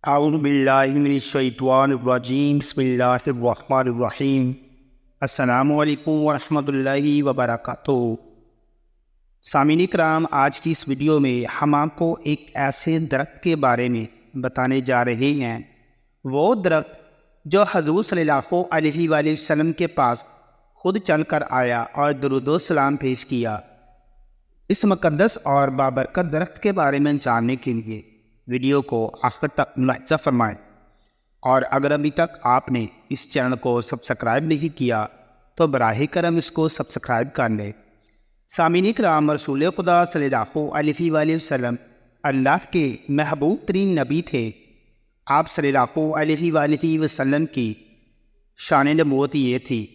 اعوذ باللہ من الشیطان الرجیم بسم اللہ الرحمن الرحیم۔ السلام علیکم ورحمۃ اللہ وبرکاتہ۔ سامعین کرام، آج کی اس ویڈیو میں ہم آپ کو ایک ایسے درخت کے بارے میں بتانے جا رہے ہیں، وہ درخت جو حضور صلی اللہ علیہ وآلہ وسلم کے پاس خود چل کر آیا اور درود و سلام پیش کیا۔ اس مقدس اور بابرکت درخت کے بارے میں جاننے کے لیے ویڈیو کو آخر تک ملاحظہ فرمائیں، اور اگر ابھی تک آپ نے اس چینل کو سبسکرائب نہیں کیا تو براہ کرم اس کو سبسکرائب کر لیں۔ سامعین کرام، رسول خدا صلی اللہ علیہ وآلہ وسلم اللہ کے محبوب ترین نبی تھے۔ آپ صلی اللہ علیہ وآلہ وسلم کی شان نبوت یہ تھی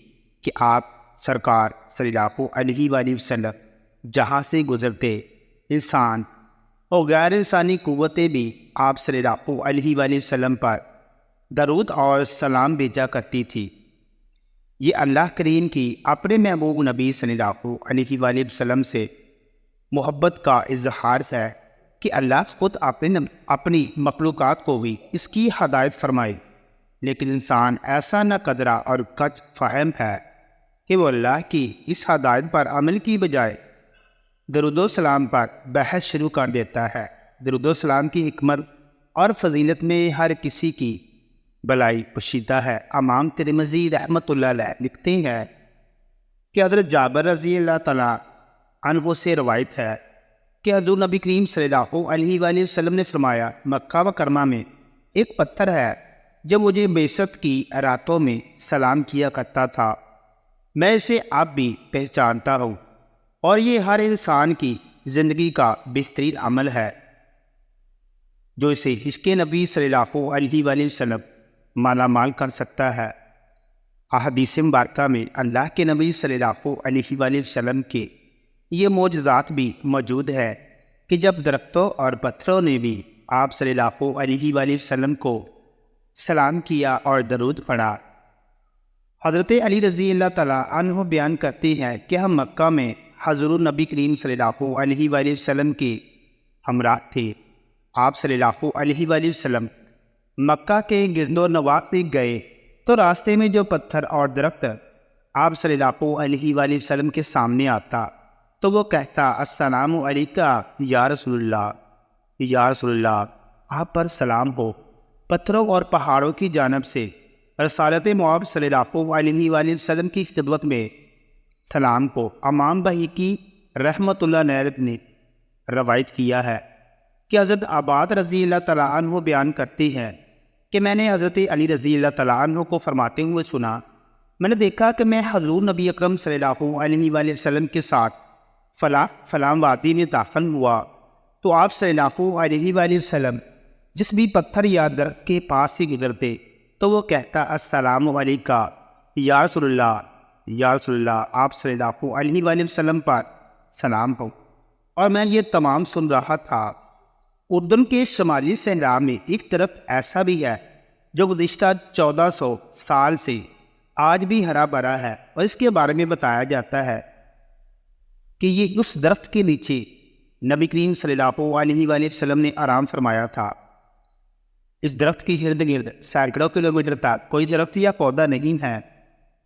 کہ آپ سرکار صلی اللہ علیہ وآلہ وسلم جہاں سے گزرتے انسان اور غیر انسانی قوتیں بھی آپ صلی اللہ علیہ وآلہ وسلم پر درود اور سلام بھیجا کرتی تھی۔ یہ اللہ کریم کی اپنے محبوب نبی صلی اللہ علیہ وآلہ وسلم سے محبت کا اظہار ہے کہ اللہ خود اپنی مخلوقات کو بھی اس کی ہدایت فرمائے، لیکن انسان ایسا نہ قدرہ اور کج فہم ہے کہ وہ اللہ کی اس ہدایت پر عمل کی بجائے درود و سلام پر بحث شروع کر دیتا ہے۔ درود و سلام کی حکمت اور فضیلت میں ہر کسی کی بلائی پوشیدہ ہے۔ امام ترمذی رحمۃ اللہ علیہ لکھتے ہیں کہ حضرت جابر رضی اللہ تعالیٰ عنہ سے روایت ہے کہ حضور نبی کریم صلی اللہ علیہ وآلہ وسلم نے فرمایا، مکہ مکرمہ میں ایک پتھر ہے جو مجھے بعثت کی راتوں میں سلام کیا کرتا تھا، میں اسے اب بھی پہچانتا ہوں، اور یہ ہر انسان کی زندگی کا بہترین عمل ہے جو اسے عشق نبی صلی اللہ علیہ وآلہ وسلم مالا مال کر سکتا ہے۔ احادیث مبارکہ میں اللہ کے نبی صلی اللہ علیہ وآلہ وسلم کے یہ معجزات بھی موجود ہے کہ جب درختوں اور پتھروں نے بھی آپ صلی اللہ علیہ وآلہ وسلم کو سلام کیا اور درود پڑھا۔ حضرت علی رضی اللہ تعالیٰ عنہ بیان کرتے ہیں کہ ہم مکہ میں حضور نبی کریم صلی اللہ علیہ وآلہ وسلم کے ہمراہ تھے۔ آپ صلی اللہ علیہ وآلہ وسلم مکہ کے گرد و نواح میں گئے تو راستے میں جو پتھر اور درخت آپ صلی اللہ علیہ وآلہ وسلم کے سامنے آتا تو وہ کہتا، السلام علیکہ یا رسول اللہ، یا رسول اللہ، آپ پر سلام ہو۔ پتھروں اور پہاڑوں کی جانب سے رسالت مآب صلی اللہ علیہ وآلہ وسلم کی خدمت میں سلام کو امام بہقی رحمۃ اللہ علیہ نے روایت کیا ہے کہ حضرت عباد رضی اللہ تعالیٰ عنہ بیان کرتے ہیں کہ میں نے حضرت علی رضی اللہ تعالیٰ عنہ کو فرماتے ہوئے سنا، میں نے دیکھا کہ میں حضور نبی اکرم صلی اللہ علیہ وآلہ وسلم کے ساتھ فلاں وادی میں داخل ہوا تو آپ صلی اللہ علیہ وآلہ وسلم جس بھی پتھر یا درخت کے پاس سے گزرتے تو وہ کہتا، السلام علیکہ یا رسول اللہ، یا رسول اللہ، آپ صلی اللہ علیہ وآلہ وسلم پر سلام ہو۔ اور میں یہ تمام سن رہا تھا۔ اردن کے شمالی صحرا میں ایک درخت ایسا بھی ہے جو گزشتہ 1400 سال سے آج بھی ہرا بھرا ہے، اور اس کے بارے میں بتایا جاتا ہے کہ یہ اس درخت کے نیچے نبی کریم صلی اللہ علیہ وآلہ وسلم نے آرام فرمایا تھا۔ اس درخت کی ارد گرد سینکڑوں کلومیٹر تک کوئی درخت یا پودا نہیں ہے،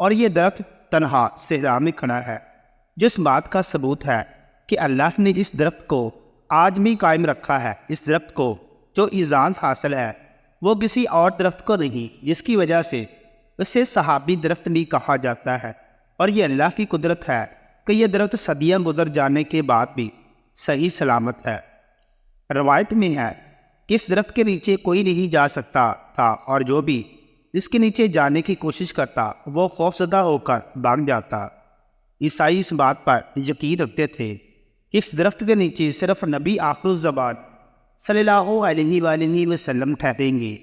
اور یہ درخت تنہا صحرا میں کھڑا ہے، جس بات کا ثبوت ہے کہ اللہ نے اس درخت کو آج بھی قائم رکھا ہے۔ اس درخت کو جو اعزاز حاصل ہے وہ کسی اور درخت کو نہیں، جس کی وجہ سے اسے صحابی درخت بھی کہا جاتا ہے، اور یہ اللہ کی قدرت ہے کہ یہ درخت صدیاں گزر جانے کے بعد بھی صحیح سلامت ہے۔ روایت میں ہے کہ اس درخت کے نیچے کوئی نہیں جا سکتا تھا، اور جو بھی اس کے نیچے جانے کی کوشش کرتا وہ خوفزدہ ہو کر بھاگ جاتا۔ عیسائی اس بات پر یقین رکھتے تھے کہ اس درخت کے نیچے صرف نبی آخر الزمان صلی اللہ علیہ وآلہ وسلم ٹھہریں گے۔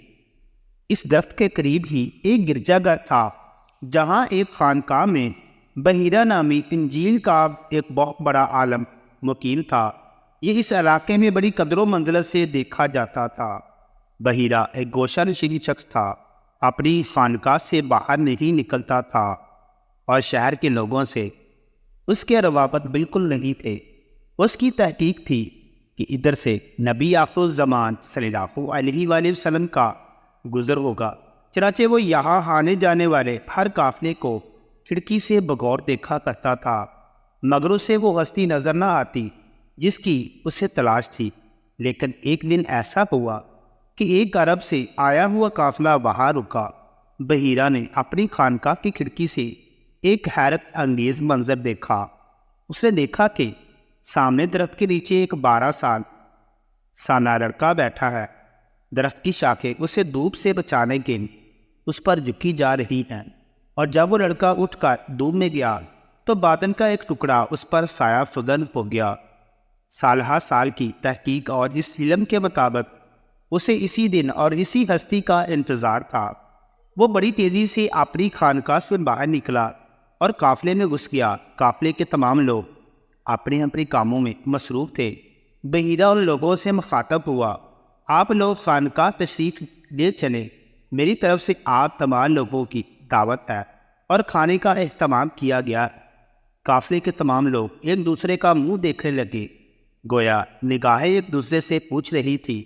اس درخت کے قریب ہی ایک گرجا گھر تھا جہاں ایک خانقاہ میں بحیرہ نامی انجیل کا ایک بہت بڑا عالم مقیم تھا۔ یہ اس علاقے میں بڑی قدر و منزلت سے دیکھا جاتا تھا۔ بحیرہ ایک گوشہ نشین شخص تھا، اپنی خانقاہ سے باہر نہیں نکلتا تھا، اور شہر کے لوگوں سے اس کے روابط بالکل نہیں تھے۔ اس کی تحقیق تھی کہ ادھر سے نبی آخر الزمان صلی اللہ علیہ وآلہ وسلم کا گزر ہوگا۔ چنانچہ وہ یہاں آنے جانے والے ہر قافلے کو کھڑکی سے بغور دیکھا کرتا تھا، مگر اسے وہ ہستی نظر نہ آتی جس کی اسے تلاش تھی۔ لیکن ایک دن ایسا ہوا کہ ایک عرب سے آیا ہوا قافلہ وہاں رکا۔ بحیرہ نے اپنی خانقاہ کی کھڑکی سے ایک حیرت انگیز منظر دیکھا۔ اس نے دیکھا کہ سامنے درخت کے نیچے ایک 12 سالہ لڑکا بیٹھا ہے۔ درخت کی شاخیں اسے دھوپ سے بچانے کے لیے اس پر جھکی جا رہی ہیں، اور جب وہ لڑکا اٹھ کر دھوپ میں گیا تو بادل کا ایک ٹکڑا اس پر سایہ فگن ہو گیا۔ سالہ سال کی تحقیق اور اس علم کے مطابق اسے اسی دن اور اسی ہستی کا انتظار تھا۔ وہ بڑی تیزی سے اپنی خانقاہ سے باہر نکلا اور قافلے میں گھس گیا۔ قافلے کے تمام لوگ اپنے اپنے کاموں میں مصروف تھے۔ بحیرہ ان لوگوں سے مخاطب ہوا، آپ لوگ خانقاہ تشریف لے چلیں، میری طرف سے آپ تمام لوگوں کی دعوت ہے اور کھانے کا اہتمام کیا گیا ہے۔ قافلے کے تمام لوگ ایک دوسرے کا منہ دیکھنے لگے، گویا نگاہیں ایک دوسرے سے پوچھ رہی تھی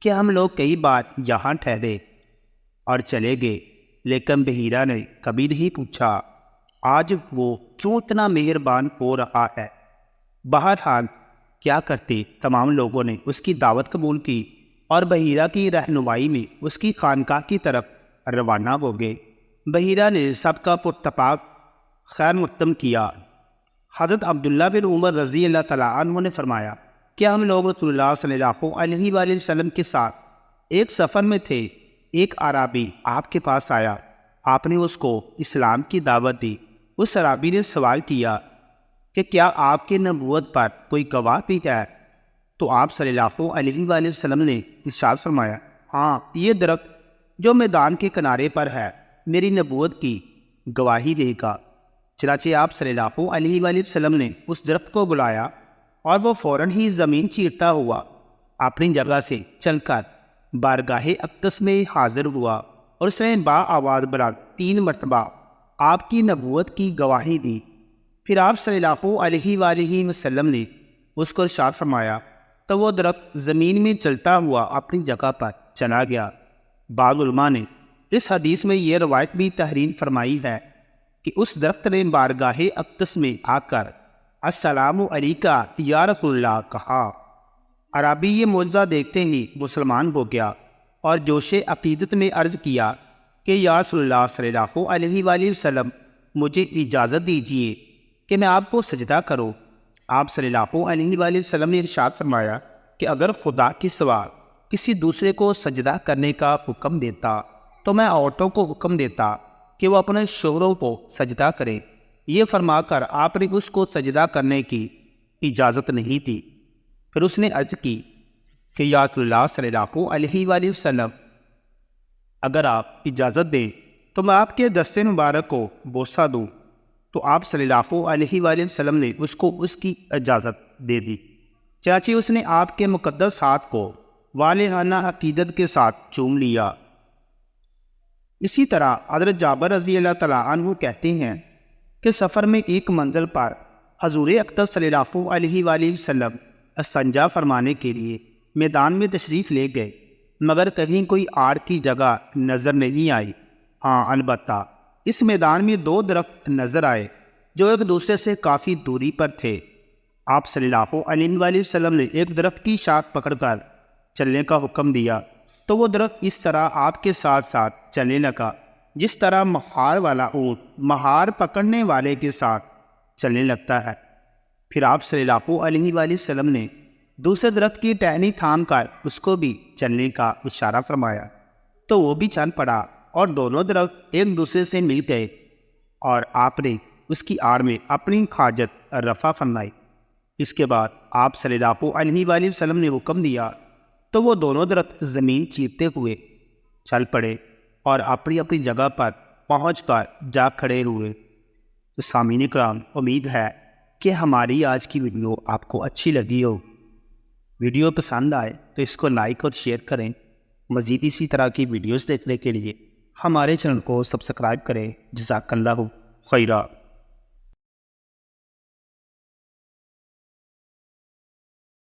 کہ ہم لوگ کئی بار یہاں ٹھہرے اور چلے گئے، لیکن بحیرہ نے کبھی نہیں پوچھا آج وہ کیوں اتنا مہربان ہو رہا ہے۔ بہرحال کیا کرتے، تمام لوگوں نے اس کی دعوت قبول کی اور بحیرہ کی رہنمائی میں اس کی خانقاہ کی طرف روانہ ہو گئے۔ بحیرہ نے سب کا پراتفاق خیر مقدم کیا۔ حضرت عبداللہ بن عمر رضی اللہ تعالیٰ عنہ نے فرمایا کہ ہم لوگ رسول اللہ صلی اللہ علیہ وآلہ وسلم کے ساتھ ایک سفر میں تھے۔ ایک اعرابی آپ کے پاس آیا، آپ نے اس کو اسلام کی دعوت دی۔ اس اعرابی نے سوال کیا کہ کیا آپ کے نبوت پر کوئی گواہ بھی ہے؟ تو آپ صلی اللہ علیہ وآلہ وسلم نے ارشاد فرمایا، ہاں، یہ درخت جو میدان کے کنارے پر ہے میری نبوت کی گواہی دے گا۔ چنانچہ آپ صلی اللہ علیہ وآلہ وسلم نے اس درخت کو بلایا اور وہ فوراً ہی زمین چیرتا ہوا اپنی جگہ سے چل کر بارگاہ اقدس میں حاضر ہوا، اور اس نے آواز بلند 3 مرتبہ آپ کی نبوت کی گواہی دی۔ پھر آپ صلی اللہ علیہ وآلہ وسلم نے اس کو ارشاد فرمایا تو وہ درخت زمین میں چلتا ہوا اپنی جگہ پر چلا گیا۔ بعض علماء نے اس حدیث میں یہ روایت بھی تحریر فرمائی ہے کہ اس درخت نے بارگاہ اقدس میں آ کر السلام علیکہ یا رسول اللہ کہا۔ عربی یہ معجزہ دیکھتے ہی مسلمان ہو گیا اور جوش عقیدت میں عرض کیا کہ یا رسول اللہ صلی اللہ علیہ وآلہ وسلم، مجھے اجازت دیجیے کہ میں آپ کو سجدہ کروں۔ آپ صلی اللہ علیہ وآلہ وسلم نے ارشاد فرمایا کہ اگر خدا کے سوا کسی دوسرے کو سجدہ کرنے کا حکم دیتا تو میں عورتوں کو حکم دیتا کہ وہ اپنے شوہروں کو سجدہ کرے۔ یہ فرما کر آپ نے اس کو سجدہ کرنے کی اجازت نہیں دی۔ پھر اس نے عرض کی کہ یا رسول اللہ صلی اللہ علیہ وآلہ وسلم، اگر آپ اجازت دیں تو میں آپ کے دست مبارک کو بوسہ دوں۔ تو آپ صلی اللہ علیہ وآلہ وسلم نے اس کو اس کی اجازت دے دی۔ چنانچہ اس نے آپ کے مقدس ہاتھ کو والہانہ عقیدت کے ساتھ چوم لیا۔ اسی طرح حضرت جابر رضی اللہ تعالیٰ عنہ کہتے ہیں کہ سفر میں ایک منزل پر حضور اقدس صلی اللہ علیہ وآلہ وسلم استنجا فرمانے کے لیے میدان میں تشریف لے گئے، مگر کہیں کوئی آڑ کی جگہ نظر نہیں آئی۔ ہاں، البتہ اس میدان میں 2 درخت نظر آئے جو ایک دوسرے سے کافی دوری پر تھے۔ آپ صلی اللہ علیہ وآلہ وسلم نے ایک درخت کی شاخ پکڑ کر چلنے کا حکم دیا تو وہ درخت اس طرح آپ کے ساتھ ساتھ چلنے لگا جس طرح مہار والا اونٹ مہار پکڑنے والے کے ساتھ چلنے لگتا ہے۔ پھر آپ صلی اللہ علیہ وآلہ وسلم نے دوسرے درخت کی ٹہنی تھام کر اس کو بھی چلنے کا اشارہ فرمایا تو وہ بھی چل پڑا اور دونوں درخت ایک دوسرے سے مل گئے، اور آپ نے اس کی آڑ میں اپنی حاجت رفع فرمائی۔ اس کے بعد آپ صلی اللہ علیہ وآلہ وسلم نے حکم دیا تو وہ دونوں درخت زمین چیرتے ہوئے چل پڑے اور اپنی اپنی جگہ پر پہنچ کر جا کھڑے ہوئے۔ سامعین کرام، امید ہے کہ ہماری آج کی ویڈیو آپ کو اچھی لگی ہو۔ ویڈیو پسند آئے تو اس کو لائک اور شیئر کریں۔ مزید اسی طرح کی ویڈیوز دیکھنے کے لیے ہمارے چینل کو سبسکرائب کریں۔ جزاک اللہ خیرہ۔